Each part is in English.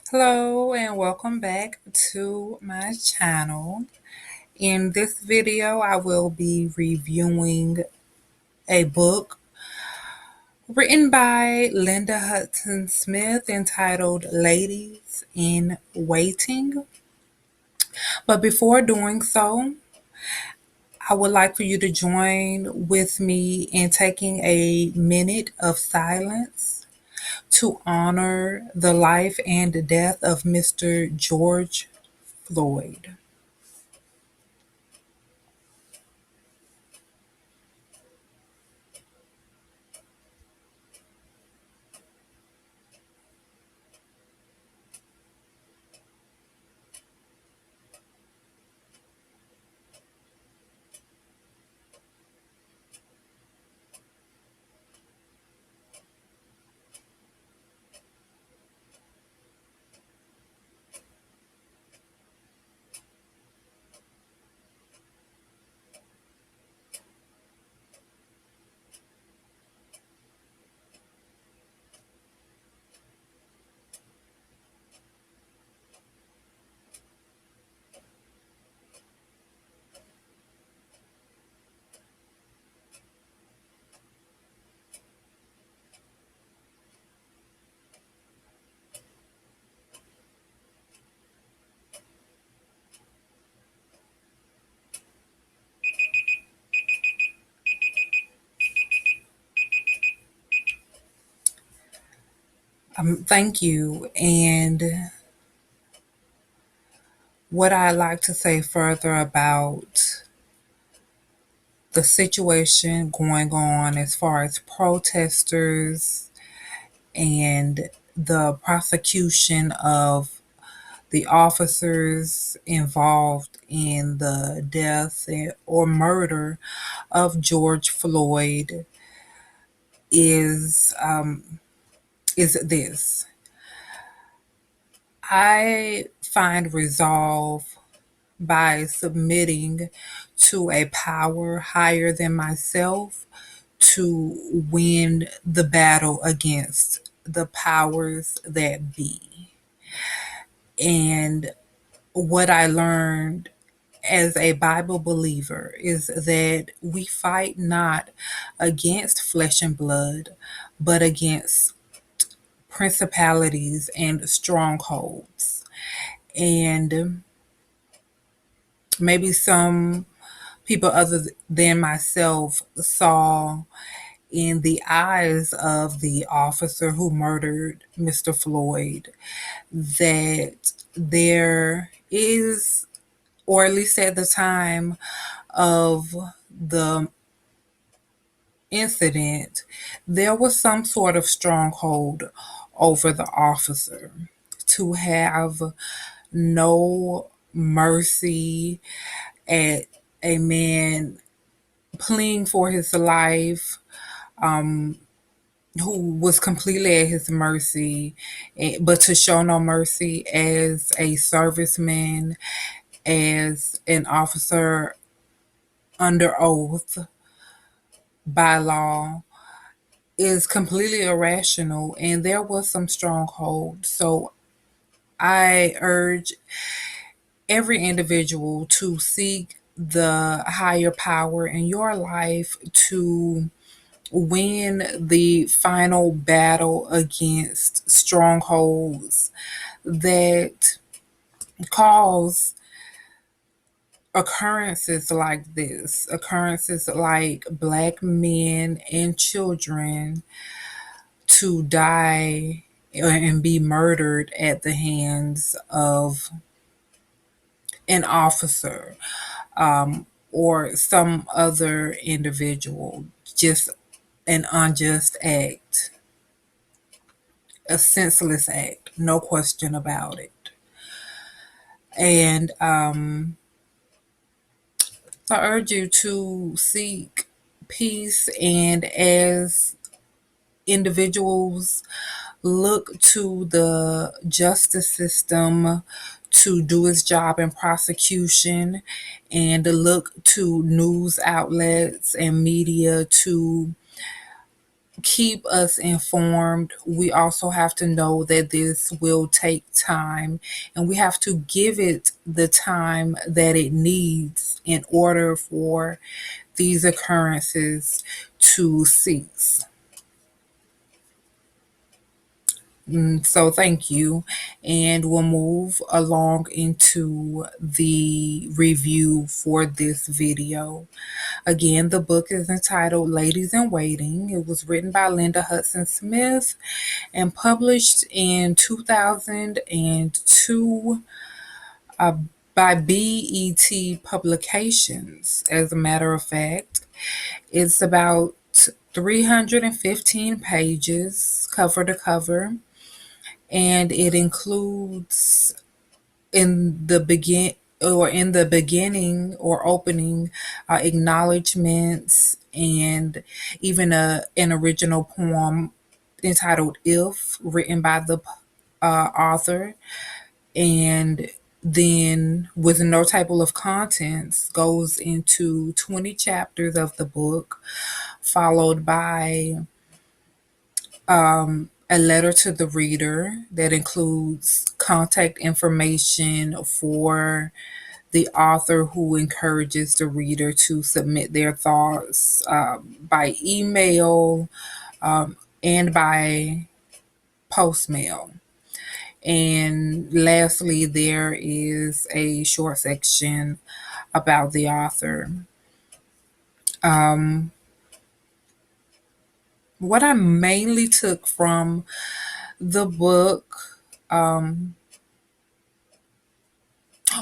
Hello and welcome back to my channel. In this video, I will be reviewing a book written by Linda Hudson Smith entitled Ladies in Waiting. But before doing so, I would like for you to join with me in taking a minute of silence to honor the life and death of Mr. George Floyd. Thank you. And what I'd like to say further about the situation going on as far as protesters and the prosecution of the officers involved in the death or murder of George Floyd is is this. I find resolve by submitting to a power higher than myself to win the battle against the powers that be. And what I learned as a Bible believer is that we fight not against flesh and blood, but against principalities and strongholds. And maybe some people other than myself saw in the eyes of the officer who murdered Mr. Floyd that there is, or at least at the time of the incident, there was some sort of stronghold over the officer to have no mercy at a man pleading for his life, who was completely at his mercy, but to show no mercy as a serviceman, as an officer under oath by law, is completely irrational. And there was some stronghold. So I urge every individual to seek the higher power in your life to win the final battle against strongholds that cause occurrences like this, occurrences like Black men and children to die and be murdered at the hands of an officer, or some other individual. Just an unjust act, a senseless act, no question about it. And I urge you to seek peace, and as individuals look to the justice system to do its job in prosecution, and look to news outlets and media to keep us informed. We also have to know that this will take time, and we have to give it the time that it needs in order for these occurrences to cease. So thank you. And we'll move along into the review for this video. Again, the book is entitled Ladies in Waiting. It was written by Linda Hudson Smith and published in 2002 uh, by BET Publications. As a matter of fact, it's about 315 pages cover to cover, and it includes in the beginning or opening acknowledgments, and even an original poem entitled If, written by the author, and then with no table of contents goes into 20 chapters of the book, followed by a letter to the reader that includes contact information for the author, who encourages the reader to submit their thoughts by email and by post mail. And lastly, there is a short section about the author. What I mainly took from the book,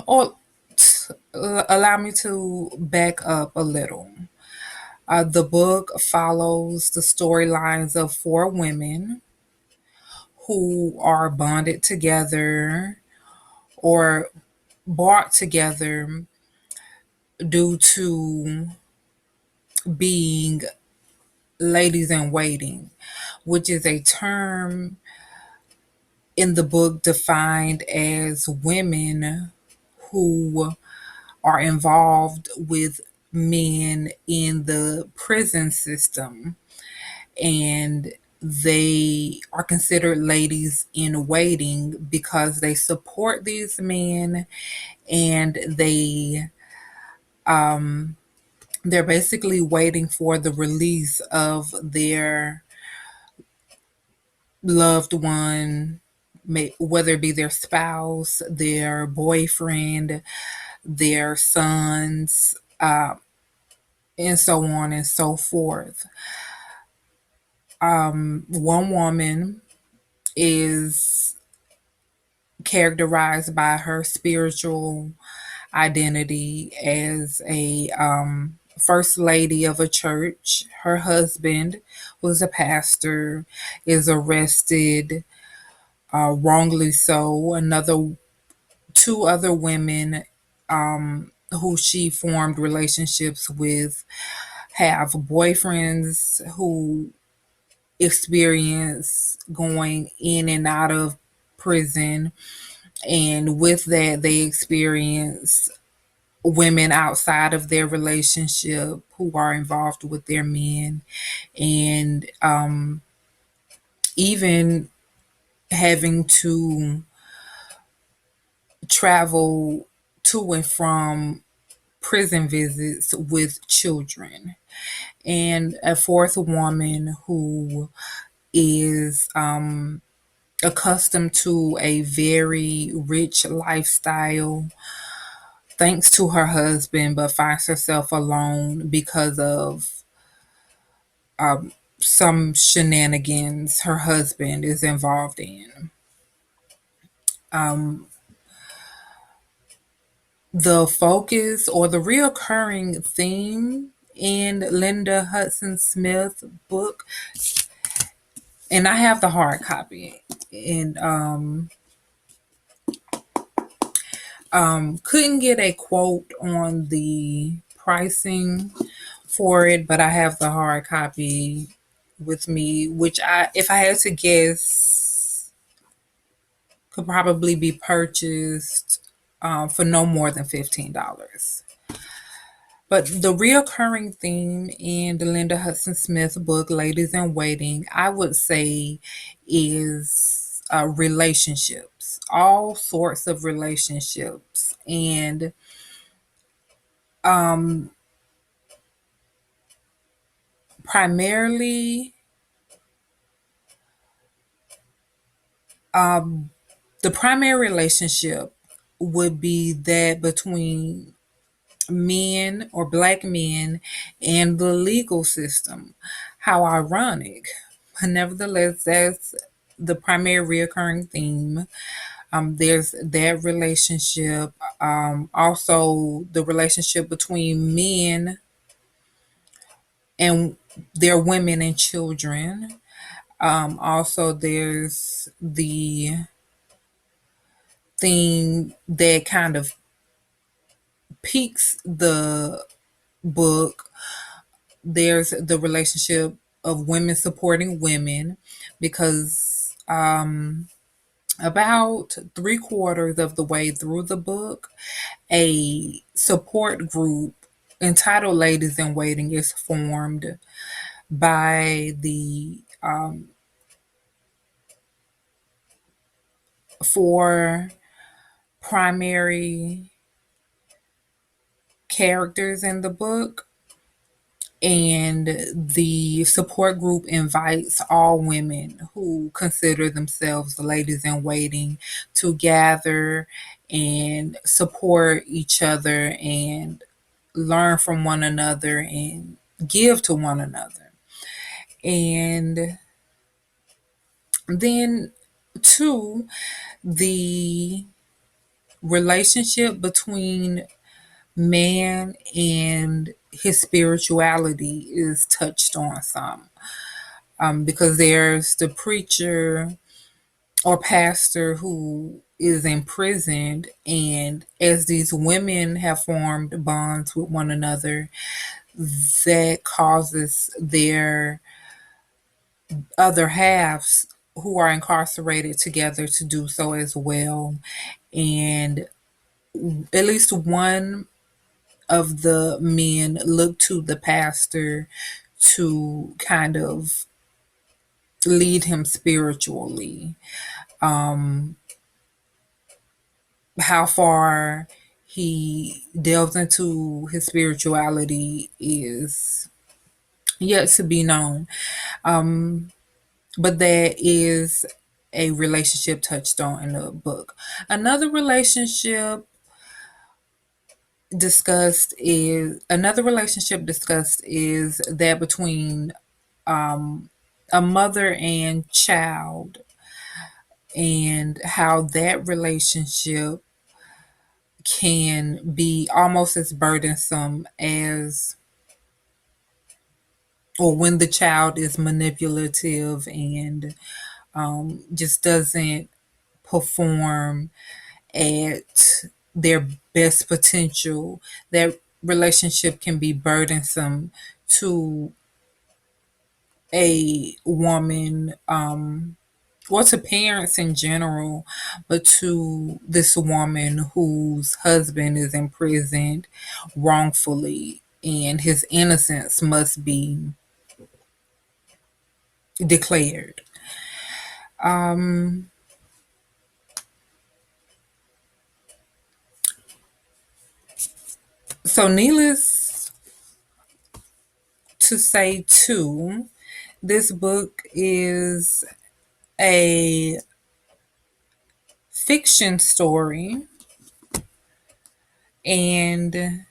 or allow me to back up a little. The book follows the storylines of four women who are bonded together or brought together due to being ladies in waiting, which is a term in the book defined as women who are involved with men in the prison system, and they are considered ladies in waiting because they support these men, and they're basically waiting for the release of their loved one, whether it be their spouse, their boyfriend, their sons, and so on and so forth. One woman is characterized by her spiritual identity as a first lady of a church. Her husband, who's a pastor, is arrested, wrongly so. Two other women who she formed relationships with have boyfriends who experience going in and out of prison, and with that they experience women outside of their relationship who are involved with their men, and even having to travel to and from prison visits with children. And a fourth woman who is accustomed to a very rich lifestyle thanks to her husband, but finds herself alone because of some shenanigans her husband is involved in. The focus or the reoccurring theme in Linda Hudson Smith's book, and I have the hard copy, and couldn't get a quote on the pricing for it, but I have the hard copy with me, which if I had to guess, could probably be purchased for no more than $15. But the reoccurring theme in the Linda Hudson Smith book, Ladies in Waiting, I would say is relationships, all sorts of relationships. And primarily, the primary relationship would be that between men or black men and the legal system. How ironic. But nevertheless, that's the primary reoccurring theme. There's that relationship. Also, the relationship between men and their women and children. Also, there's the thing that kind of peaks the book. There's the relationship of women supporting women because about three quarters of the way through the book, a support group entitled Ladies in Waiting is formed by the four primary characters in the book. And the support group invites all women who consider themselves the ladies in waiting to gather and support each other and learn from one another and give to one another. And then, two, the relationship between man and his spirituality is touched on some. Because there's the preacher or pastor who is imprisoned, and as these women have formed bonds with one another, that causes their other halves who are incarcerated together to do so as well. And at least one of the men look to the pastor to kind of lead him spiritually. How far he delves into his spirituality is yet to be known. But that is a relationship touched on in the book. Another relationship discussed is that between a mother and child, and how that relationship can be almost as burdensome as, or when the child is manipulative and just doesn't perform at their best potential, that relationship can be burdensome to a woman, well, to parents in general, but to this woman whose husband is imprisoned wrongfully and his innocence must be declared. So, needless to say, too, this book is a fiction story and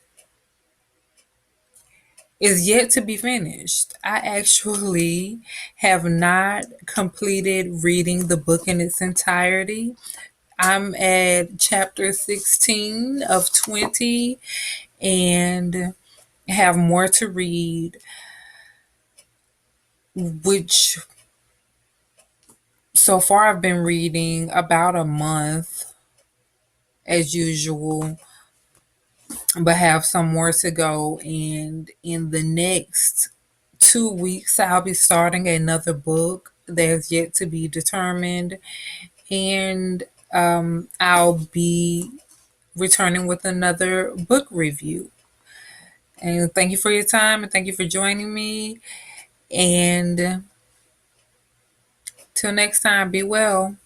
is yet to be finished. I actually have not completed reading the book in its entirety. I'm at chapter 16 of 20 and have more to read, which so far I've been reading about a month as usual, but have some more to go. And in the next 2 weeks, I'll be starting another book that has yet to be determined. And I'll be returning with another book review. And thank you for your time and thank you for joining me. And till next time, be well.